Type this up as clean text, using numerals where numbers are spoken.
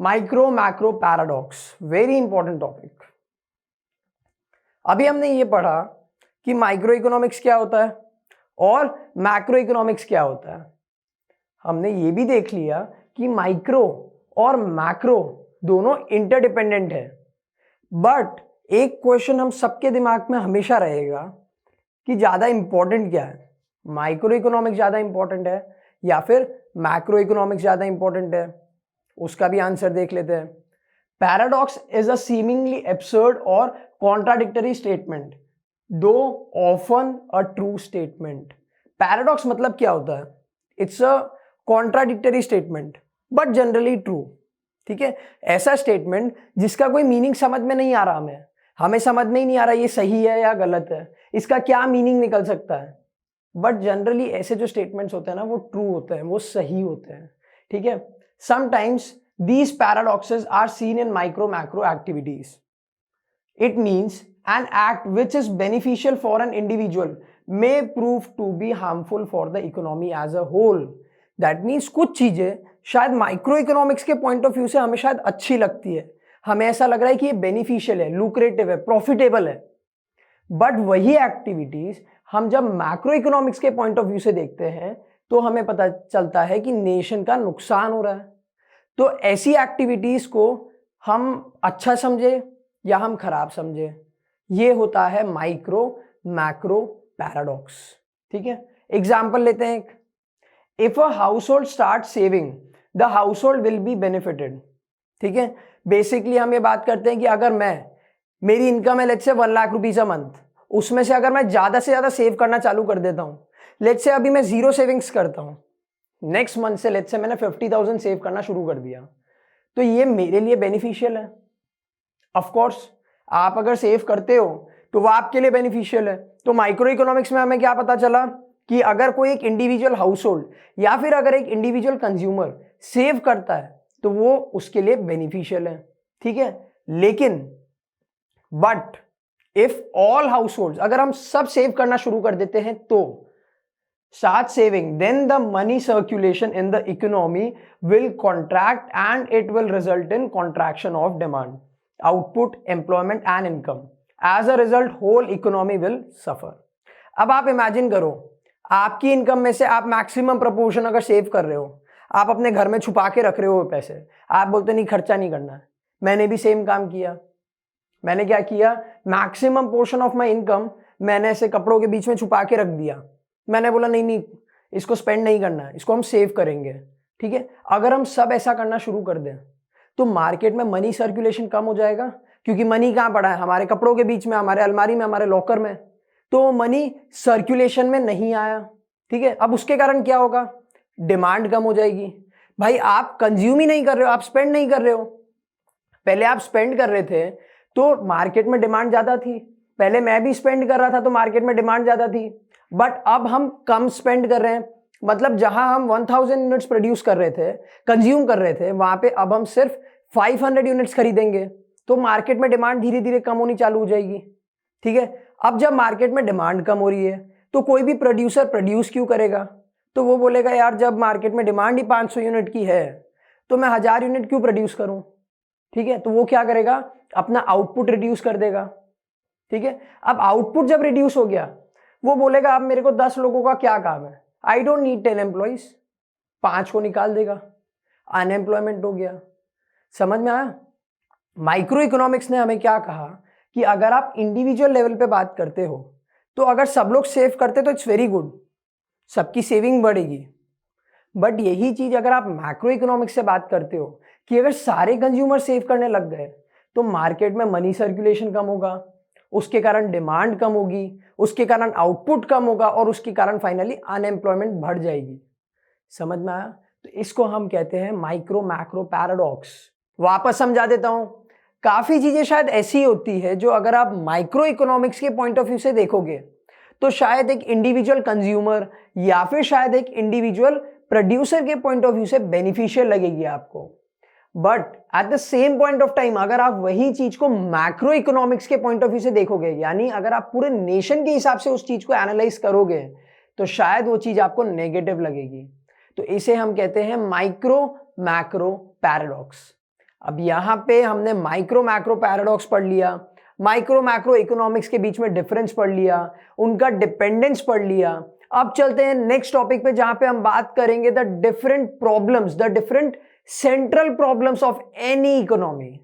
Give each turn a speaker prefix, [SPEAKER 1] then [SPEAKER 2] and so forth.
[SPEAKER 1] Micro macro paradox, very important topic. अभी हमने ये पढ़ा कि माइक्रो इकोनॉमिक्स क्या होता है और मैक्रो इकोनॉमिक्स क्या होता है। हमने ये भी देख लिया कि माइक्रो और मैक्रो दोनों इंटरडिपेंडेंट है। बट एक क्वेश्चन हम सबके दिमाग में हमेशा रहेगा कि ज्यादा इंपॉर्टेंट क्या है, माइक्रो इकोनॉमिक्स ज्यादा इंपॉर्टेंट है या फिर मैक्रो इकोनॉमिक्स ज्यादा इंपॉर्टेंट है। उसका भी आंसर देख लेते हैं। Paradox is a seemingly absurd और कॉन्ट्राडिक्टरी स्टेटमेंट दो often a true statement. Paradox मतलब क्या होता है? It's a contradictory statement but generally true. ठीक है, ऐसा स्टेटमेंट जिसका कोई मीनिंग समझ में नहीं आ रहा, हमें समझ में ही नहीं आ रहा ये सही है या गलत है, इसका क्या मीनिंग निकल सकता है। बट जनरली ऐसे जो स्टेटमेंट्स होते हैं ना वो ट्रू होते हैं, वो सही होते हैं। ठीक है, sometimes these paradoxes are seen in micro macro activities. It means an act which is beneficial for an individual may prove to be harmful for the economy as a whole. That means कुछ चीजें शायद micro economics के point of view से हमें शायद अच्छी लगती है, हमें ऐसा लग रहा है कि ये बेनिफिशियल है, लुक्रेटिव है, प्रॉफिटेबल है। बट वही एक्टिविटीज हम जब मैक्रो इकोनॉमिक्स के पॉइंट ऑफ व्यू से देखते हैं तो हमें पता चलता है कि नेशन का नुकसान हो रहा है। तो ऐसी एक्टिविटीज को हम अच्छा समझे या हम खराब समझे, ये होता है माइक्रो मैक्रो पैराडॉक्स। ठीक है, एग्जांपल लेते हैं। If a house hold start saving the house hold will be benefited. ठीक है, बेसिकली हम ये बात करते हैं कि अगर मेरी इनकम है let's say 1 lakh rupees a month, उसमें से अगर मैं ज्यादा से ज्यादा सेव करना चालू कर देता हूं, लेट्स से अभी मैं 0 सेविंग्स करता हूं, नेक्स्ट मंथ से लेट्स से मैंने 50,000 सेव करना शुरू कर दिया, तो ये मेरे लिए बेनिफिशियल है। ऑफ कोर्स आप अगर सेव करते हो तो वो आपके लिए बेनिफिशियल है। तो माइक्रो इकोनॉमिक्स में हमें क्या पता चला कि अगर कोई एक इंडिविजुअल हाउस होल्ड या फिर अगर एक इंडिविजुअल कंज्यूमर सेव करता है तो वो उसके लिए बेनिफिशियल है। ठीक है, लेकिन but if all house hold, अगर हम सब सेव करना शुरू कर देते हैं तो start saving, then the money circulation in the economy will contract and it will result in contraction of demand, output, employment and income. As a result, whole economy will suffer. अब आप imagine करो, आपकी income में से आप maximum proportion अगर save कर रहे हो, आप अपने घर में छुपा के रख रहे हो पैसे, आप बोलते नहीं खर्चा नहीं करना है। मैंने भी सेम काम किया। मैंने क्या किया, maximum portion of my income मैंने ऐसे कपड़ों के बीच में छुपा के रख दिया। मैंने बोला नहीं इसको स्पेंड नहीं करना है, इसको हम सेव करेंगे। ठीक है, अगर हम सब ऐसा करना शुरू कर दें तो मार्केट में मनी सर्कुलेशन कम हो जाएगा, क्योंकि मनी कहाँ पड़ा है, हमारे कपड़ों के बीच में, हमारे अलमारी में, हमारे लॉकर में, तो मनी सर्कुलेशन में नहीं आया। ठीक है, अब उसके कारण क्या होगा, डिमांड कम हो जाएगी। भाई आप कंज्यूम ही नहीं कर रहे हो, आप स्पेंड नहीं कर रहे हो। पहले आप स्पेंड कर रहे थे तो मार्केट में डिमांड ज्यादा थी, पहले मैं भी स्पेंड कर रहा था तो मार्केट में डिमांड ज्यादा थी। बट अब हम कम स्पेंड कर रहे हैं, मतलब जहां हम 1000 यूनिट्स प्रोड्यूस कर रहे थे, कंज्यूम कर रहे थे, वहां पे अब हम सिर्फ 500 यूनिट्स खरीदेंगे, तो मार्केट में डिमांड धीरे धीरे कम होनी चालू हो जाएगी। ठीक है, अब जब मार्केट में डिमांड कम हो रही है तो कोई भी प्रोड्यूसर प्रोड्यूस क्यों करेगा, तो वो बोलेगा यार जब मार्केट में डिमांड ही 500 यूनिट की है तो मैं 1000 यूनिट क्यों प्रोड्यूस करूं। ठीक है, तो वो क्या करेगा, अपना आउटपुट रिड्यूस कर देगा। ठीक है, अब आउटपुट जब रिड्यूस हो गया, वो बोलेगा अब मेरे को 10 लोगों का क्या काम है, आई डोंट नीड 10 एम्प्लॉइज, 5 को निकाल देगा, अनएम्प्लॉयमेंट हो गया। समझ में आया? माइक्रो इकोनॉमिक्स ने हमें क्या कहा कि अगर आप इंडिविजुअल लेवल पे बात करते हो तो अगर सब लोग सेव करते तो इट्स वेरी गुड, सबकी सेविंग बढ़ेगी। बट यही चीज अगर आप मैक्रो इकोनॉमिक्स से बात करते हो कि अगर सारे कंज्यूमर सेव करने लग गए तो मार्केट में मनी सर्कुलेशन कम होगा, उसके कारण डिमांड कम होगी, उसके कारण आउटपुट कम होगा और उसके कारण फाइनली अनएम्प्लॉयमेंट बढ़ जाएगी। समझ में आया? तो इसको हम कहते हैं माइक्रो मैक्रो पैराडॉक्स। वापस समझा देता हूं, काफी चीजें शायद ऐसी होती है जो अगर आप माइक्रो इकोनॉमिक्स के पॉइंट ऑफ व्यू से देखोगे तो शायद एक इंडिविजुअल कंज्यूमर या फिर शायद एक इंडिविजुअल प्रोड्यूसर के पॉइंट ऑफ व्यू से बेनिफिशियल लगेगी आपको। But at the same point of time अगर आप वही चीज को मैक्रो इकोनॉमिक्स के पॉइंट ऑफ व्यू से देखोगे, यानी अगर आप पूरे नेशन के हिसाब से उस चीज को एनालाइज करोगे तो शायद वो चीज आपको नेगेटिव लगेगी। तो इसे हम कहते हैं माइक्रो मैक्रो पैराडॉक्स। अब यहाँ पे हमने माइक्रो मैक्रो पैराडॉक्स पढ़ लिया, माइक्रो मैक्रो इकोनॉमिक्स के बीच में डिफरेंस पढ़ लिया, उनका डिपेंडेंस पढ़ लिया। अब चलते हैं नेक्स्ट टॉपिक पे जहां पे हम बात करेंगे the different problems, the different central problems of any economy.